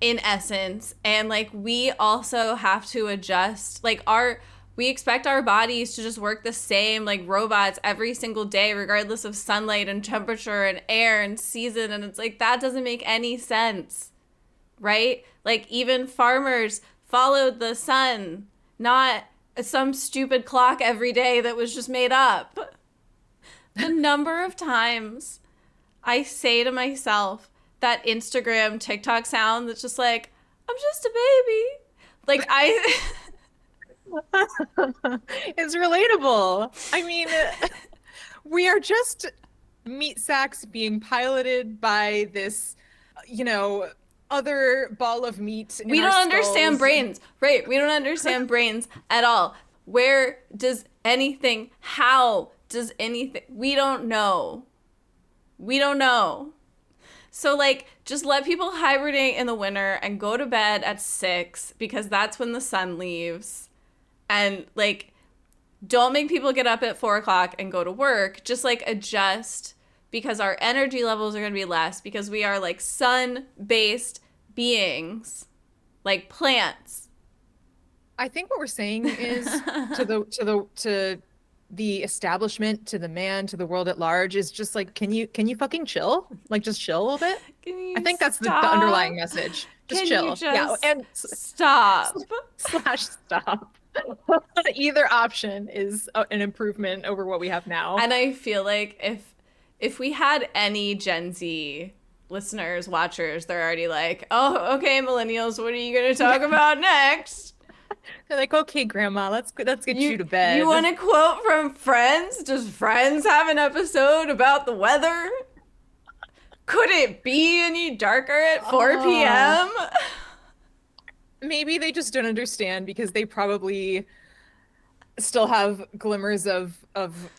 in essence, and like we also have to adjust, like we expect our bodies to just work the same like robots every single day regardless of sunlight and temperature and air and season, and it's like that doesn't make any sense, right? Like even farmers followed the sun, not some stupid clock every day that was just made up. The number of times I say to myself that Instagram TikTok sound that's just like, I'm just a baby. Like It's relatable. I mean, we are just meat sacks being piloted by this, other ball of meat in we our don't understand skulls. brains, right? We don't understand brains at all. Where does anything, how does anything, we don't know. We don't know. So, like, just let people hibernate in the winter and go to bed at 6 because that's when the sun leaves. And, like, don't make people get up at 4 o'clock and go to work. Just, like, adjust because our energy levels are going to be less because we are, like, sun-based beings, like plants. I think what we're saying is to the establishment, to the man, to the world at large is just like, can you fucking chill? Like just chill a little bit. Can you I think that's the stop? underlying message. Just Can chill. you just and stop? slash stop. Either option is an improvement over what we have now. And I feel like if we had any Gen Z listeners, watchers, they're already like, oh, okay, millennials, what are you going to talk about next? They're like, okay, grandma, let's get you to bed. You want a quote from Friends? Does Friends have an episode about the weather? Could it be any darker at 4 p.m.? Maybe they just don't understand because they probably still have glimmers of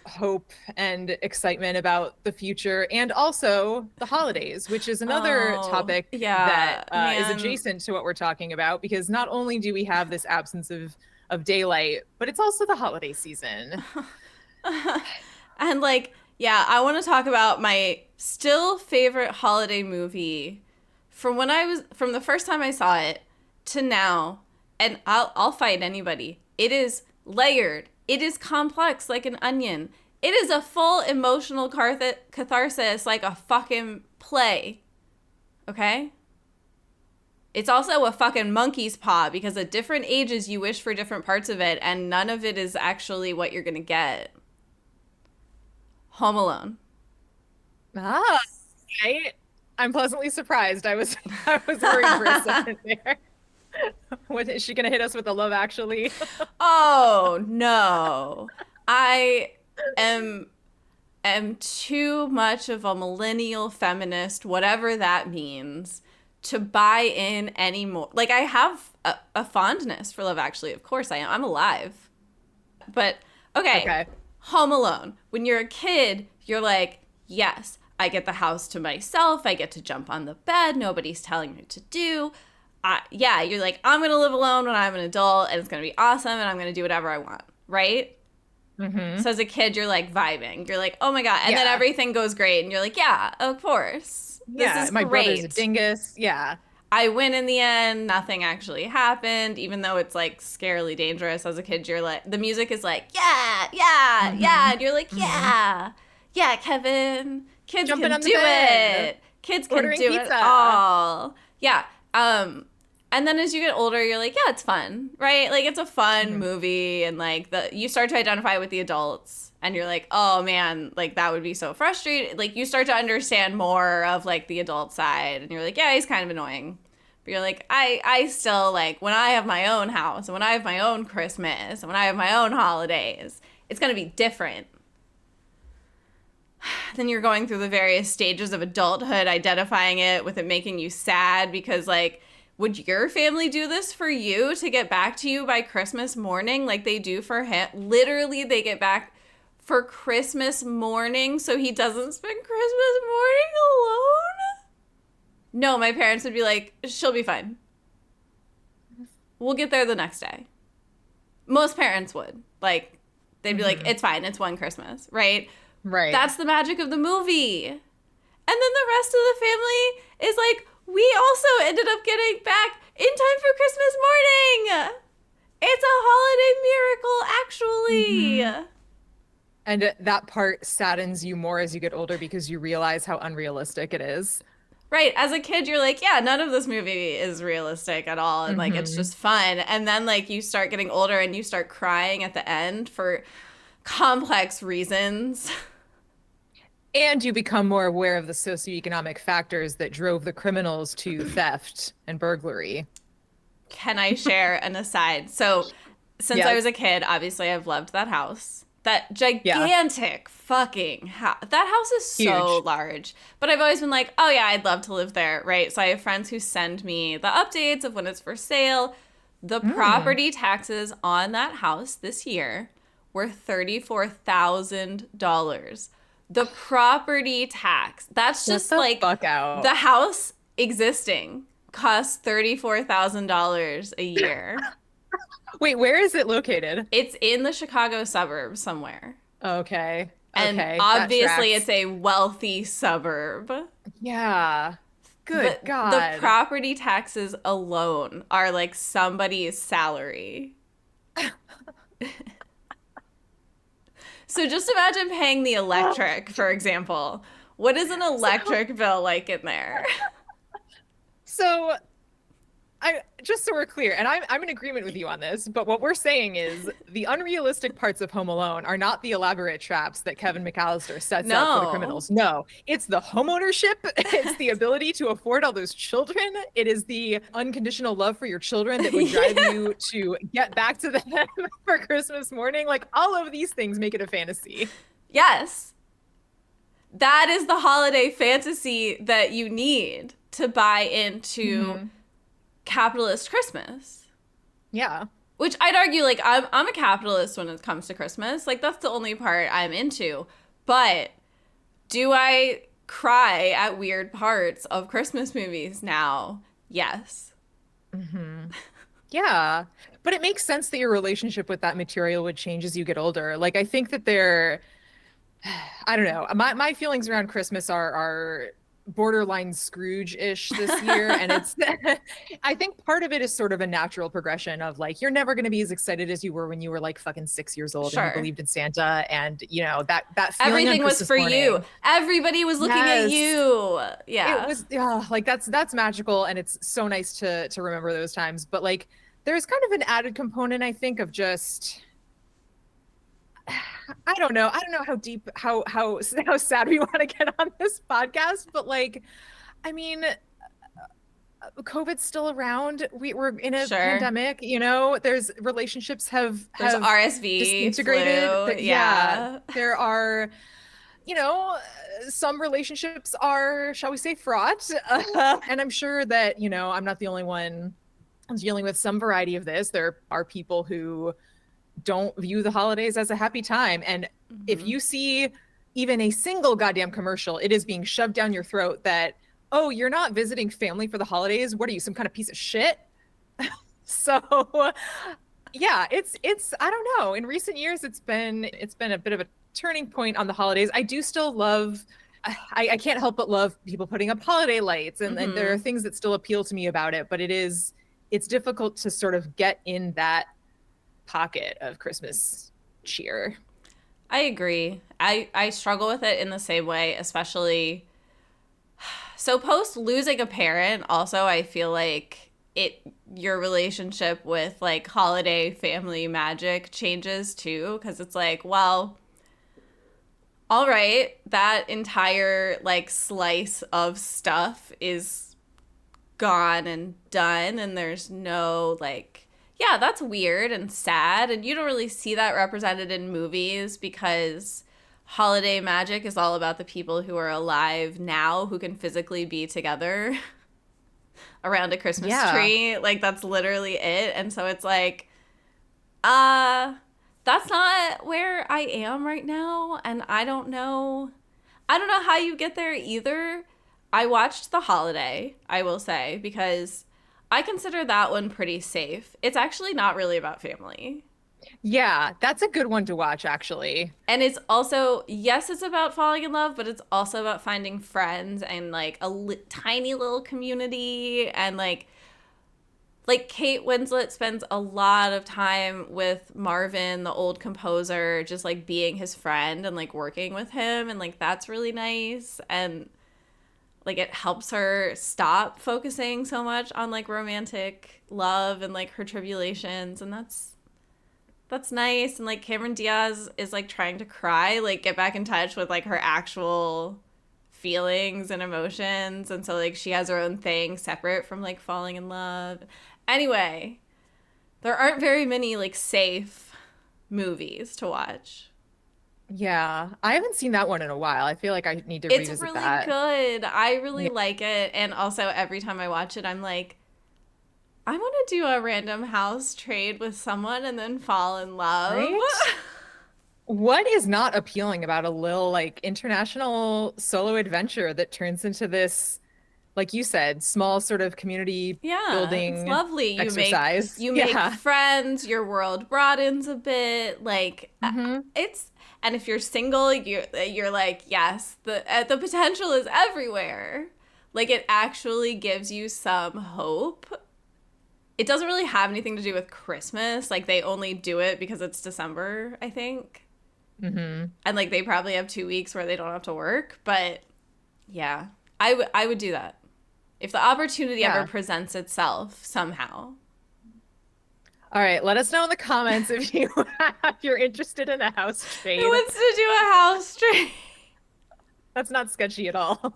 hope and excitement about the future, and also the holidays, which is another topic that is adjacent to what we're talking about, because not only do we have this absence of daylight, but it's also the holiday season. And like, yeah, I want to talk about my still favorite holiday movie from the first time I saw it to now, and I'll fight anybody. It is layered. It is complex like an onion. It is a full emotional catharsis like a fucking play. Okay? It's also a fucking monkey's paw because at different ages you wish for different parts of it and none of it is actually what you're going to get. Home Alone. Ah, I'm pleasantly surprised. I was worried for a second there. What, is she gonna hit us with a Love Actually? Oh no. I am too much of a millennial feminist, whatever that means, to buy in anymore. Like I have a fondness for Love Actually, of course I am. I'm alive. But okay. Home Alone. When you're a kid, you're like, yes, I get the house to myself. I get to jump on the bed. Nobody's telling me what to do. Yeah, you're like, I'm going to live alone when I'm an adult, and it's going to be awesome, and I'm going to do whatever I want, right? Mm-hmm. So as a kid, you're like vibing. You're like, oh my God. And then everything goes great, and you're like, yeah, of course. This is my great. brother's a dingus. Yeah. I win in the end. Nothing actually happened, even though it's like scarily dangerous. As a kid, you're like, the music is like, yeah, yeah, mm-hmm. yeah. And you're like, yeah, yeah, Kevin. Kids Jumping can do it. Kids can do it all. Yeah. And then as you get older, you're like, yeah, it's fun, right? Like it's a fun movie, and like you start to identify with the adults, and you're like, oh man, like that would be so frustrating. Like you start to understand more of like the adult side, and you're like, yeah, he's kind of annoying. But you're like, I still like when I have my own house, and when I have my own Christmas, and when I have my own holidays, it's gonna be different. Then you're going through the various stages of adulthood, identifying it with it making you sad because like, would your family do this for you to get back to you by Christmas morning like they do for him? Literally, they get back for Christmas morning so he doesn't spend Christmas morning alone? No, my parents would be like, she'll be fine. We'll get there the next day. Most parents would. Like, they'd be like, it's fine. It's one Christmas, right? Right. That's the magic of the movie. And then the rest of the family is like, We also ended up getting back in time for Christmas morning. It's a holiday miracle, Mhm. actually. And that part saddens you more as you get older because you realize how unrealistic it is. Right. As a kid, you're like, yeah, none of this movie is realistic at all. And like, it's Hmm. just fun. And then like, you start getting older and you start crying at the end for complex reasons. And you become more aware of the socioeconomic factors that drove the criminals to theft and burglary. Can I share an aside? So, since I was Yes. a kid, obviously I've loved that house. That Yeah. gigantic fucking house. That house is so Huge. large. But I've always been like, oh yeah, I'd love to live there, right? So I have friends who send me the updates of when it's for sale. The Mm. property taxes on that house this year were $34,000. The property tax. That's Get just the like fuck out. the house existing costs $34,000 a year. Wait, where is it located? It's in the Chicago suburbs somewhere. Okay. And Okay. That obviously tracks. it's a wealthy suburb. Yeah. Good The God. property taxes alone are like somebody's salary. So just imagine paying the electric, for example. What is an So, electric bill like in there? so I just so we're clear, and I'm in agreement with you on this, but what we're saying is the unrealistic parts of Home Alone are not the elaborate traps that Kevin McAllister sets up for the No. criminals. No, it's the homeownership, it's the ability to afford all those children, it is the unconditional love for your children that would drive Yeah. you to get back to them for Christmas morning. Like all of these things make it a fantasy. Yes. That is the holiday fantasy that you need to buy into Hmm. capitalist Christmas. Yeah. Which I'd argue, like, I'm a capitalist when it comes to Christmas. Like, that's the only part I'm into. But do I cry at weird parts of Christmas movies now? Yes. Hmm. Yeah. But it makes sense that your relationship with that material would change as you get older. Like I think that they're I don't know. My feelings around Christmas are borderline Scrooge-ish this year, and it's I think part of it is sort of a natural progression of like you're never going to be as excited as you were when you were like fucking 6 years old and you Sure. believed in Santa, and you know that feeling on Everything was Christmas for you. morning. Everybody was looking at Yes. you. It Yeah. was yeah, like that's magical, and it's so nice to remember those times. But like there's kind of an added component, I think, of just I don't know. I don't know how deep how sad we want to get on this podcast, but like I mean, COVID's still around. We're in a Sure. pandemic, you know. There's relationships There's have RSV, disintegrated. flu. Yeah, Yeah. there are, you know, some relationships are, shall we say, fraught. And I'm sure that, you know, I'm not the only one dealing with some variety of this. There are people who don't view the holidays as a happy time. And if Hmm. you see even a single goddamn commercial, it is being shoved down your throat that, oh, you're not visiting family for the holidays. What are you, some kind of piece of shit? So yeah, it's I don't know. In recent years, it's been a bit of a turning point on the holidays. I do still love I can't help but love people putting up holiday lights and there are Hmm. things that still appeal to me about it, but it's difficult to sort of get in that pocket of Christmas cheer. I agree. I struggle with it in the same way, especially so post losing a parent, also I feel like it your relationship with like holiday family magic changes too because it's like, well, all right, that entire like slice of stuff is gone and done and there's no like yeah, that's weird and sad and you don't really see that represented in movies because holiday magic is all about the people who are alive now who can physically be together around a Christmas Yeah. tree. Like that's literally it. And so it's like, uh, that's not where I am right now. And I don't know how you get there either. I watched The Holiday, I will say, because I consider that one pretty safe. It's actually not really about family. Yeah, that's a good one to watch, actually. And it's also, yes, it's about falling in love, but it's also about finding friends and like a tiny little community. And like Kate Winslet spends a lot of time with Marvin, the old composer, just like being his friend and like working with him. And like that's really nice. And like it helps her stop focusing so much on like romantic love and like her tribulations. And that's nice. And like Cameron Diaz is like trying to cry, like get back in touch with like her actual feelings and emotions. And so like she has her own thing separate from like falling in love. Anyway, there aren't very many like safe movies to watch. Yeah, I haven't seen that one in a while. I feel like I need to It's revisit really that. good. I really Yeah, like it. And also every time I watch it, I'm like, I want to do a random house trade with someone and then fall in love. right? What is not appealing about a little like international solo adventure that turns into this, like you said, small sort of community Yeah, it's building lovely. exercise? You make Yeah. friends, your world broadens a bit. Like Hmm. it's and if you're single, you're like, yes, the potential is everywhere. Like it actually gives you some hope. It doesn't really have anything to do with Christmas. Like they only do it because it's December, I think. Hmm. And like they probably have 2 weeks where they don't have to work, but yeah. I would do that. If the opportunity ever Yeah. presents itself somehow. All right. Let us know in the comments if if you're interested in a house Who trade. wants to do a house trade? That's not sketchy at all.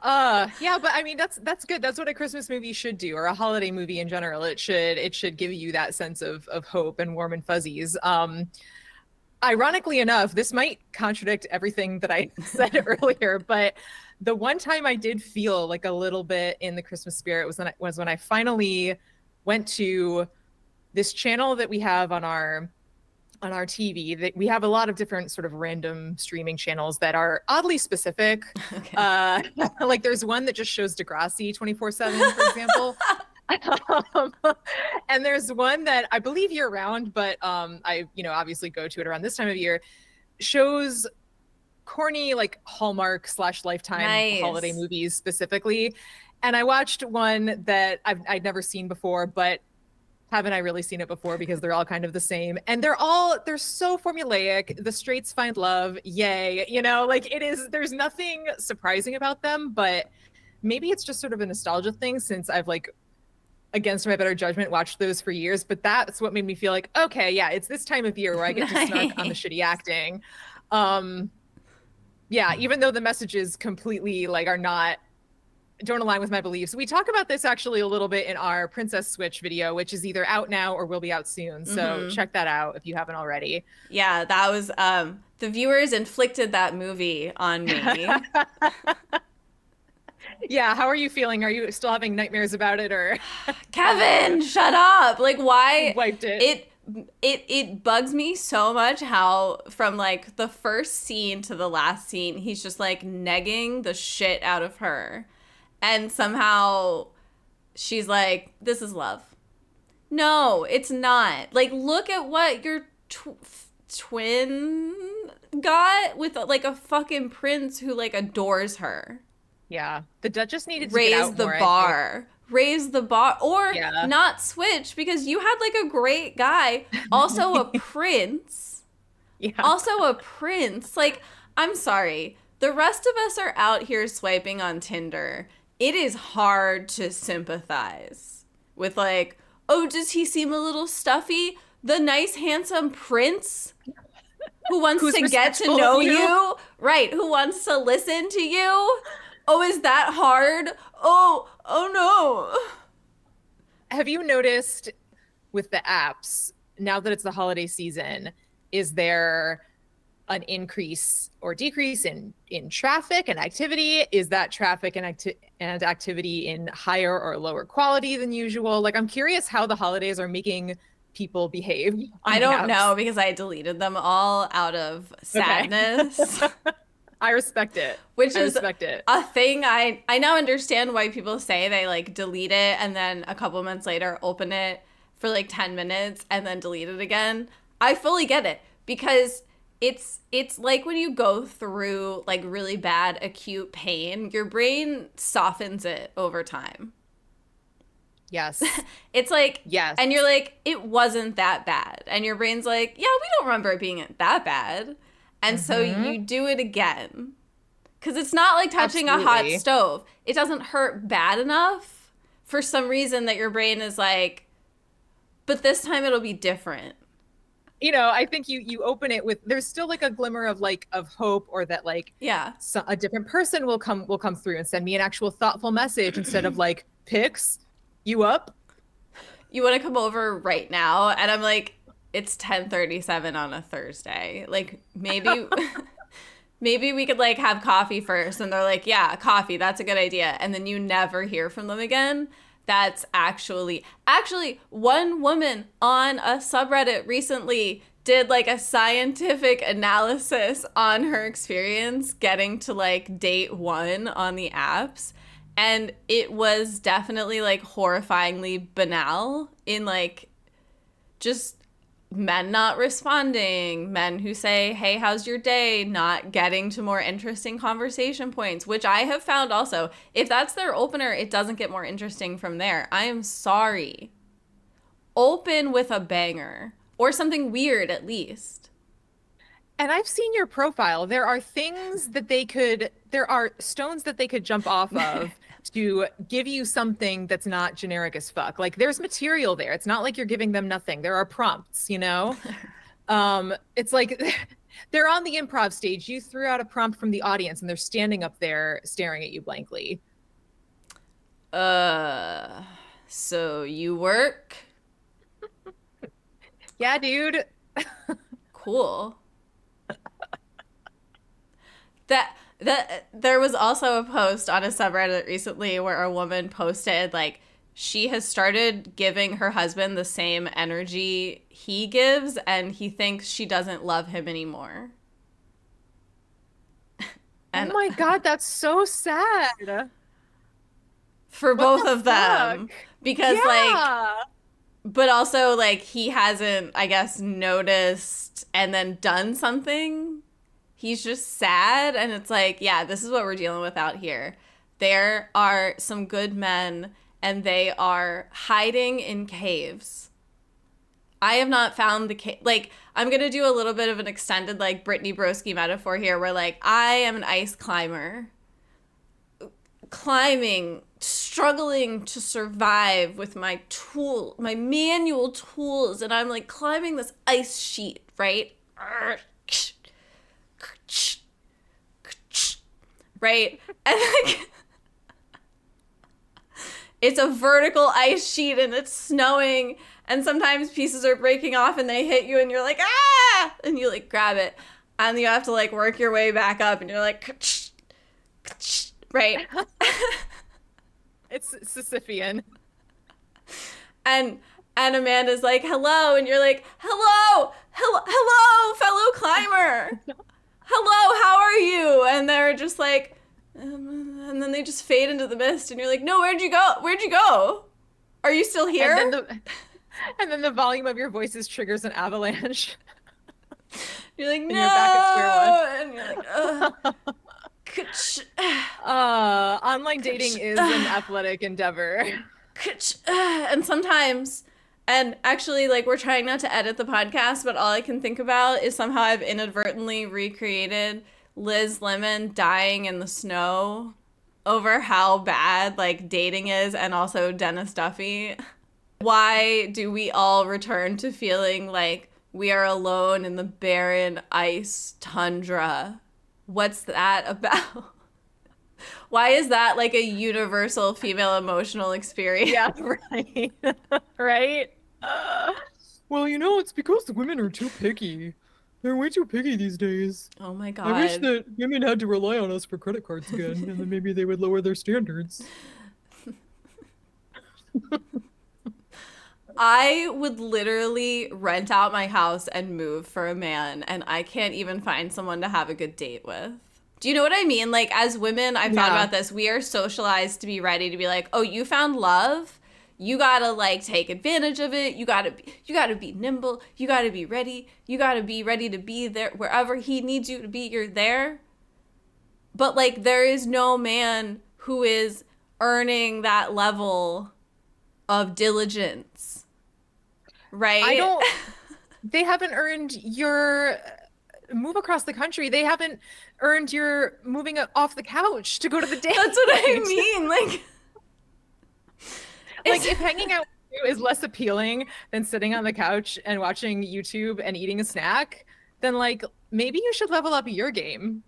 Yeah, but I mean that's good. That's what a Christmas movie should do, or a holiday movie in general. It should give you that sense of hope and warm and fuzzies. Ironically enough, this might contradict everything that I said earlier, but the one time I did feel like a little bit in the Christmas spirit was when I finally went to this channel that we have on our TV. That we have a lot of different sort of random streaming channels that are oddly specific. Okay. Like there's one that just shows Degrassi 24/7, for example. Um, and there's one that I believe year round, but I obviously go to it around this time of year. Shows corny like Hallmark slash Lifetime holiday Nice. movies specifically. And I watched one that I'd never seen before, but haven't I really seen it before because they're all kind of the same. And they're so formulaic. The straights find love, yay. Like there's nothing surprising about them, but maybe it's just sort of a nostalgia thing since I've like against my better judgment watched those for years, but that's what made me feel like, okay, yeah, it's this time of year where I get to snark on the Nice. shitty acting. Um, yeah, even though the messages completely like are not don't align with my beliefs. We talk about this actually a little bit in our Princess Switch video, which is either out now or will be out soon. So Mm-hmm. check that out if you haven't already. Yeah, that was the viewers inflicted that movie on me. Yeah, how are you feeling? Are you still having nightmares about it or have you Kevin, shut up. Like why wiped it? it bugs me so much how from like the first scene to the last scene he's just like negging the shit out of her. And somehow she's like this is love. No, it's not. Like look at what your twin got with like a fucking prince who like adores her. Yeah, the Duchess needed to get Raise out the more, I think. bar. Raise the bar. Or Yeah. not switch because you had like a great guy, also a prince. Yeah. Also a prince. Like, I'm sorry. The rest of us are out here swiping on Tinder. It is hard to sympathize with, like, oh, does he seem a little stuffy? The nice, handsome prince who wants Who's to get to respectful know of you? you, right? Who wants to listen to you? Oh, is that hard? Oh no. Have you noticed with the apps, now that it's the holiday season, is there an increase or decrease in traffic and activity? Is that traffic and activity in higher or lower quality than usual? Like, I'm curious how the holidays are making people behave on I the don't apps. know because I deleted them all out of Okay. sadness, I respect it. which I is respect it. a thing I now understand why people say they like delete it and then a couple months later open it for like 10 minutes and then delete it again. I fully get it, because it's like when you go through like really bad acute pain, your brain softens it over time. Yes. It's like, Yes. and you're like, it wasn't that bad. And your brain's like, yeah, we don't remember it being that bad. And so you do it again. Because it's not like touching a hot Absolutely. stove. It doesn't hurt bad enough for some reason that your brain is like, but this time it'll be different. You know, I think you open it with, there's still like a glimmer of like of hope, or that like Yeah. a different person will come through and send me an actual thoughtful message instead of like pics. You up? You want to come over right now? And I'm like, it's 10:37 on a Thursday. Like, maybe maybe we could like have coffee first. And they're like, yeah, coffee, that's a good idea. And then you never hear from them again. That's actually one woman on a subreddit recently did like a scientific analysis on her experience getting to like date 1 on the apps. And it was definitely like horrifyingly banal in like just men not responding, men who say, hey, how's your day? Not getting to more interesting conversation points, which I have found also, if that's their opener, it doesn't get more interesting from there. I am sorry. Open with a banger or something weird at least. And I've seen your profile. There are things that there are stones that they could jump off of to give you something that's not generic as fuck. Like there's material there. It's not like you're giving them nothing. There are prompts, you know? It's like they're on the improv stage. You threw out a prompt from the audience and they're standing up there staring at you blankly. So you work? Yeah, dude. Cool. That there was also a post on a subreddit recently where a woman posted like she has started giving her husband the same energy he gives and he thinks she doesn't love him anymore. And Oh my God, that's so sad. for What both the of them, fuck? because like, Yeah. but also like he hasn't, I guess, noticed and then done something. He's just sad, and it's like, yeah, this is what we're dealing with out here. There are some good men, and they are hiding in caves. I have not found the cave. Like, I'm going to do a little bit of an extended, like, Brittany Broski metaphor here, where, like, I am an ice climber. Climbing, struggling to survive with my manual tools, and I'm, like, climbing this ice sheet, right? Right? And like it's a vertical ice sheet and it's snowing and sometimes pieces are breaking off and they hit you and you're like, ah, and you like grab it and you have to like work your way back up and you're like, right? It's Sisyphean. And Amanda's like, hello, and you're like, hello, fellow climber. Hello, how are you? And they're just like, and then they just fade into the mist, and you're like, no, where'd you go? Where'd you go? Are you still here? And then the volume of your voices triggers an avalanche. You're like, no, you're back at square one. and you're like, Online dating is an athletic endeavor. And sometimes, and actually, like, we're trying not to edit the podcast, but all I can think about is somehow I've inadvertently recreated Liz Lemon dying in the snow over how bad, like, dating is, and also Dennis Duffy. Why do we all return to feeling like we are alone in the barren ice tundra? What's that about? Why is that like a universal female emotional experience? Yeah, right. Right? Well, you know, it's because the women are too picky. They're way too picky these days. Oh my God. I wish that women had to rely on us for credit cards again, and then maybe they would lower their standards. I would literally rent out my house and move for a man, and I can't even find someone to have a good date with. Do you know what I mean? Like, as women, I've thought about this. We are socialized to be ready to be like, oh, you found love? you gotta like take advantage of it. You gotta be nimble. You gotta be ready. You gotta be ready to be there wherever he needs you to be. You're there. But like, there is no man who is earning that level of diligence, right? I don't. They haven't earned your move across the country. They haven't earned your moving off the couch to go to the date. That's what I mean. Like if hanging out with you is less appealing than sitting on the couch and watching YouTube and eating a snack, then like maybe you should level up your game.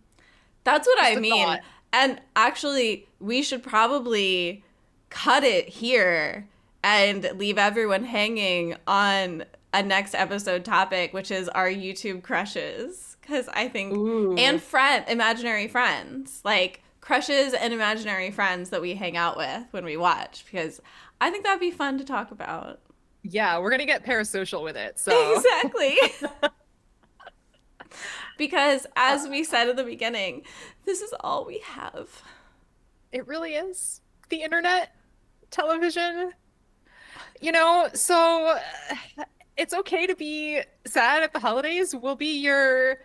that's what Just I a mean. thought. And actually, we should probably cut it here and leave everyone hanging on a next episode topic, which is our YouTube crushes. Because I think, Ooh. and imaginary friends, like crushes and imaginary friends that we hang out with when we watch, because I think that'd be fun to talk about. Yeah, we're gonna get parasocial with it. So Exactly. Because as we said in the beginning, this is all we have. it really is the internet, television. So it's okay to be sad at the holidays. We'll be your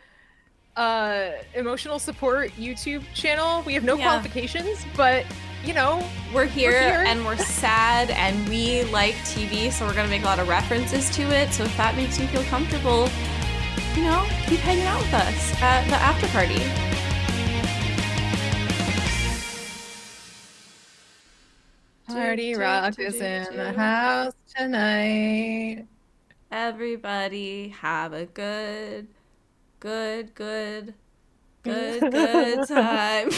emotional support YouTube channel. We have no Yeah. qualifications, but We're here, We're here. and we're sad and we like TV, so we're going to make a lot of references to it. So if that makes you feel comfortable, keep hanging out with us at the after party. Party rock is in the house tonight. Everybody have a good time.